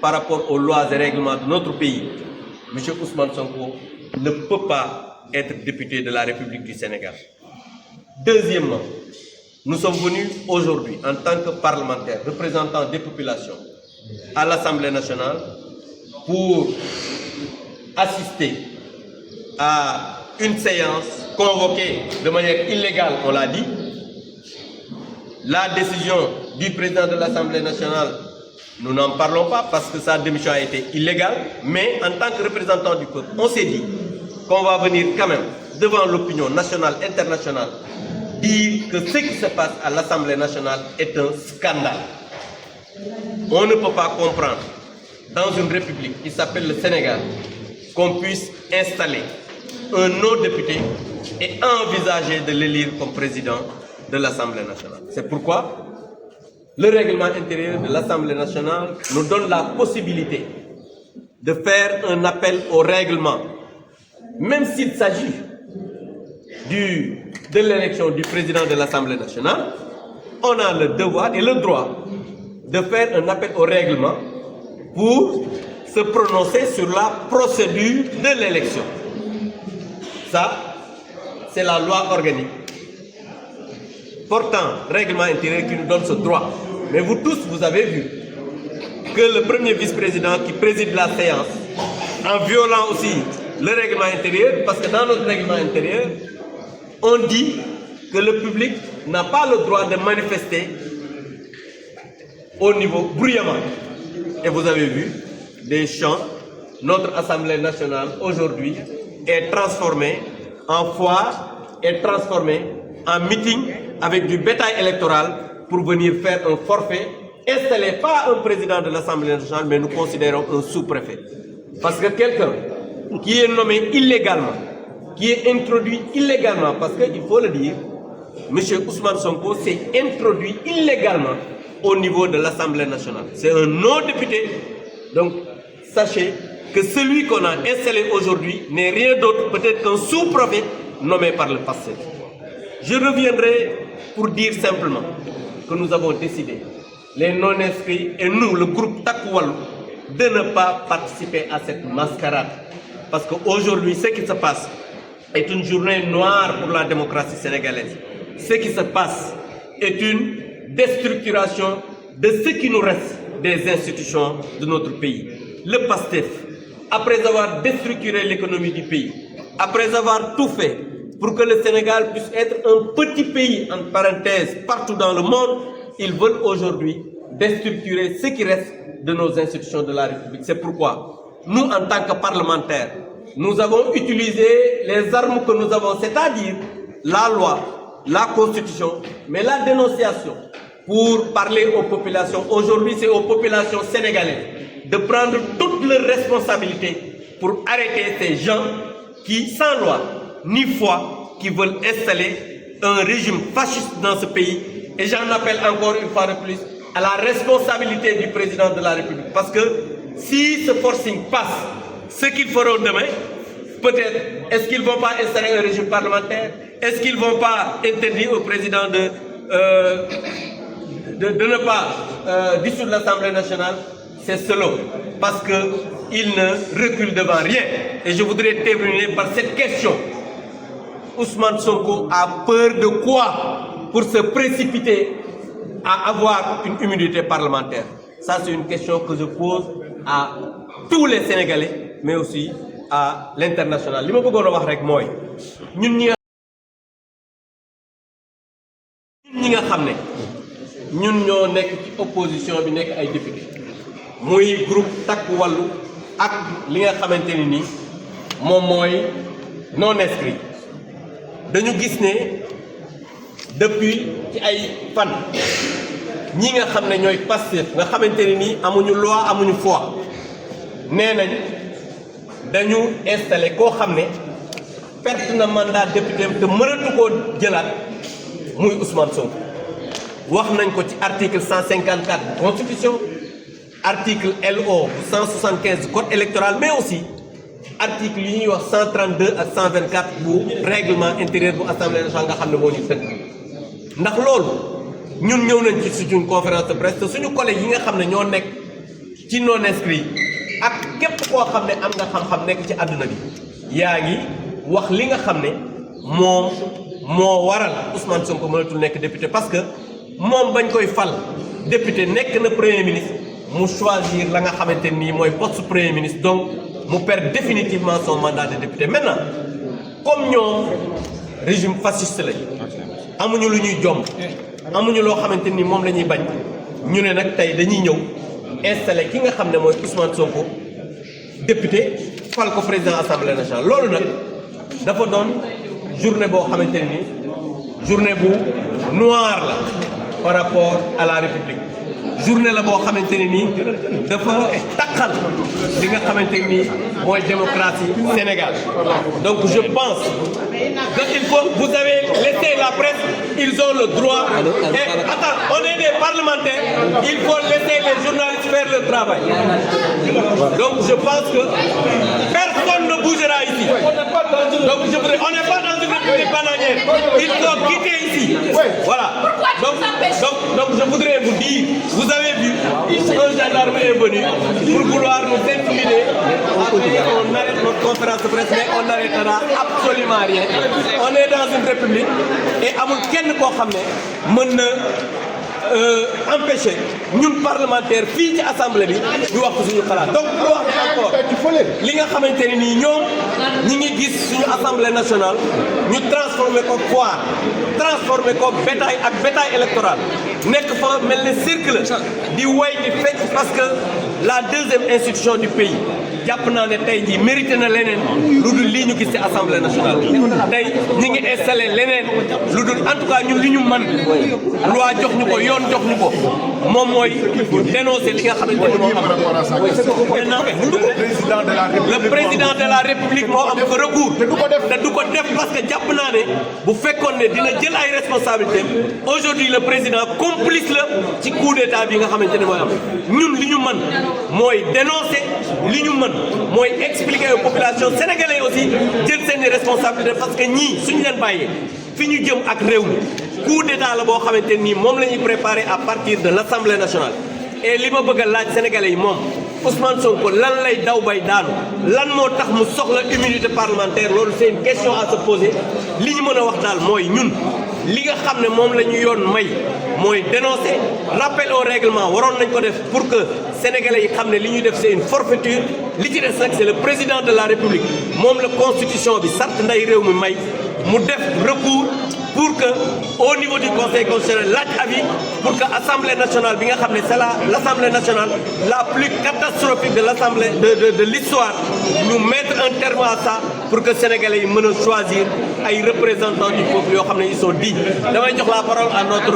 par rapport aux lois et règlements de notre pays, M. Ousmane Sonko ne peut pas être député de la République du Sénégal. Deuxièmement, nous sommes venus aujourd'hui en tant que parlementaires, représentants des populations, à l'Assemblée nationale pour assister à une séance convoquée de manière illégale, on l'a dit. La décision du président de l'Assemblée nationale, nous n'en parlons pas parce que sa démission a été illégale, mais en tant que représentant du peuple, on s'est dit qu'on va venir quand même devant l'opinion nationale, internationale, dire que ce qui se passe à l'Assemblée nationale est un scandale. On ne peut pas comprendre, dans une république qui s'appelle le Sénégal, qu'on puisse installer un non-député et envisager de l'élire comme président de l'Assemblée nationale. C'est pourquoi le règlement intérieur de l'Assemblée nationale nous donne la possibilité de faire un appel au règlement, même s'il s'agit de l'élection du président de l'Assemblée nationale. On a le devoir et le droit de faire un appel au règlement pour se prononcer sur la procédure de l'élection. Ça, c'est la loi organique portant règlement intérieur qui nous donne ce droit. Mais vous tous, vous avez vu que le premier vice-président qui préside la séance, en violant aussi le règlement intérieur, parce que dans notre règlement intérieur, on dit que le public n'a pas le droit de manifester au niveau bruyamment. Et vous avez vu des chants. Notre Assemblée nationale aujourd'hui est transformée en foire, est transformée en meeting avec du bétail électoral pour venir faire un forfait. Installé pas un président de l'Assemblée nationale, mais nous considérons un sous-préfet. Parce que quelqu'un qui est nommé illégalement, qui est introduit illégalement, parce qu'il faut le dire, M. Ousmane Sonko s'est introduit illégalement au niveau de l'Assemblée nationale. C'est un non-député. Donc, sachez que celui qu'on a installé aujourd'hui n'est rien d'autre peut-être qu'un sous-préfet nommé par le passé. Je reviendrai pour dire simplement que nous avons décidé, les non-inscrits et nous, le groupe Takku Wallu, de ne pas participer à cette mascarade. Parce qu'aujourd'hui, ce qui se passe est une journée noire pour la démocratie sénégalaise. Ce qui se passe est une déstructuration de ce qui nous reste des institutions de notre pays. Le PASTEF, après avoir déstructuré l'économie du pays, après avoir tout fait pour que le Sénégal puisse être un petit pays, entre parenthèses, partout dans le monde, ils veulent aujourd'hui déstructurer ce qui reste de nos institutions de la République. C'est pourquoi nous, en tant que parlementaires, nous avons utilisé les armes que nous avons, c'est-à-dire la loi, la Constitution, mais la dénonciation, pour parler aux populations. Aujourd'hui, c'est aux populations sénégalaises de prendre toutes leurs responsabilités pour arrêter ces gens qui, sans loi ni foi, qui veulent installer un régime fasciste dans ce pays. Et j'en appelle encore une fois de plus à la responsabilité du président de la République. Parce que si ce forcing passe, ce qu'ils feront demain, peut-être, est-ce qu'ils ne vont pas installer un régime parlementaire? Est-ce qu'ils ne vont pas interdire au président de ne pas dissoudre l'Assemblée nationale? C'est selon. Parce qu'ils ne reculent devant rien. Et je voudrais terminer par cette question. Ousmane Sonko a peur de quoi pour se précipiter à avoir une immunité parlementaire? Ça, c'est une question que je pose à tous les Sénégalais, mais aussi à l'international. Ce que je veux dire, c'est que nous, ñun ñoo nekk ci opposition bi nekk ay député muy groupe Takku Wallu ak li nga xamante ni nii moom mooy non inscrit dañu gis ne depuis ci ay fan ñi nga xam ne ñooy Pastef nga xamante ni nii amuñu loi amuñu foi nee nañ dañu installé koo xam ne perte na mandat député te mënatu koo jëlaat muy Ousmane Sonko. wax nañ ko ci article 154 constitution article LO 175 du code électoral mais aussi article yi ñuy wax 132 ak 124 bu règlement intérieur bu assemblée nationale nga xam ne moo ñu tënk ndax loolu ñun ñëw nañ ci suñu conférence de presse te suñu collègues yi nga xam ne ñoo nekk ci non inscrit ak képp koo xam ne am nga xam-xam nekk ci àdduna bi yaa ngi wax li nga xam ne moom moo waral Ousmane Sonko mënatul nekk député parce que moom bañ koy fal député nekk na premier ministre mu choisir la nga xamante nii mooy poste premier ministre donc mu perd définitivement son mandat de député maintenant comme ñoom régime fasciste lañ amuñu lu ñuy jomb amuñu loo xamante ni moom la ñuy bañ ñu ne nag tey dañuy ñëw installé ki nga xam ne mooy Ousmane Sonko député fal ko président assemblée nationale loolu nag dafa doon journée boo xamante ni journée bu noire la par rapport à la république journée la boo xamante ne nii dafa takkal li nga xamante ni mooy démocratie Sénégal donc je pense que il faut vous avez laissé la presse ils ont le droit et attends on est des parlementaires il faut laisser les journalistes faire le travail donc je pense que personne ne bougera ici donc on n'est pas dans une république bananière il faut quitter ici voilà donc je voudrais vous dire vous avez vu un gendarme est venu pour vouloir nous intimider on arrête notre conférence de presse mais on n'arrêtera absolument rien on est dans une république et amul kenn koo xam ne mën na empêcher ñun parlementaire fii ci assemblée bi ñu wax ko suñu xalaat donc pour wax encore li nga xamante ne nii ñoom ñi ngi gis suñu assemblée nationale ñu transformer ko foire transformer ko bétail ak bétail électoral nekk fa mel ne cercle di way di fecc parce que la deuxième institution du pays jàpp naa ne tey jii mérité na leneen lu dul lii ñu gis ci assemblée nationale tey ñi ngi installé leneen lu dul en tout cas ñun li ñu mën loi jox ñu ko yoon jox ñu ko moom mooy dénoncer li nga xamante ni moo am maintenant le président de la république moo am ko recours te du ko def parce que jàpp naa ne bu fekkoon ne dina jël ay responsabilités aujourd'hui le président complice la ci coup d'état bi nga xamante ne mooy am ñun li ñu mën mooy dénoncer li ñu mën mooy expliquer aux populations sénégalaises aussi jël seeni responsabilités parce que ñii suñu leen bàyyee fi ñu jëm ak réew mi coup d'état la boo xamante nii moom la ñuy préparer à partir de l'Assemblée nationale et li ma bëgg a laaj sénégalais yi moom Ousmane Sonko lan lay daw bay daanu lan moo tax mu soxla immunité parlementaire loolu c'est une question à se poser li ñu mën a wax daal mooy ñun li nga xam ne moom la ñu yoon may mooy dénoncer rappel au règlement waroon nañ ko def pour que sénégalais yi xam ne li ñuy def c'est une forfaiture li ci des nag c'est le président de la république moom la constitution bi sart nday réew mi may mu def recours pour que au niveau du conseil constitutionnel laaj avis pour que assemblée nationale bi nga xam ne c'est l'assemblée nationale la plus catastrophique de l'assemblée de l'histoire ñu mettre un terme à ça pour que sénégalais yi mën a choisir ay représentants du peuple yoo xam ne ils sont dignes damay jox la parole à notre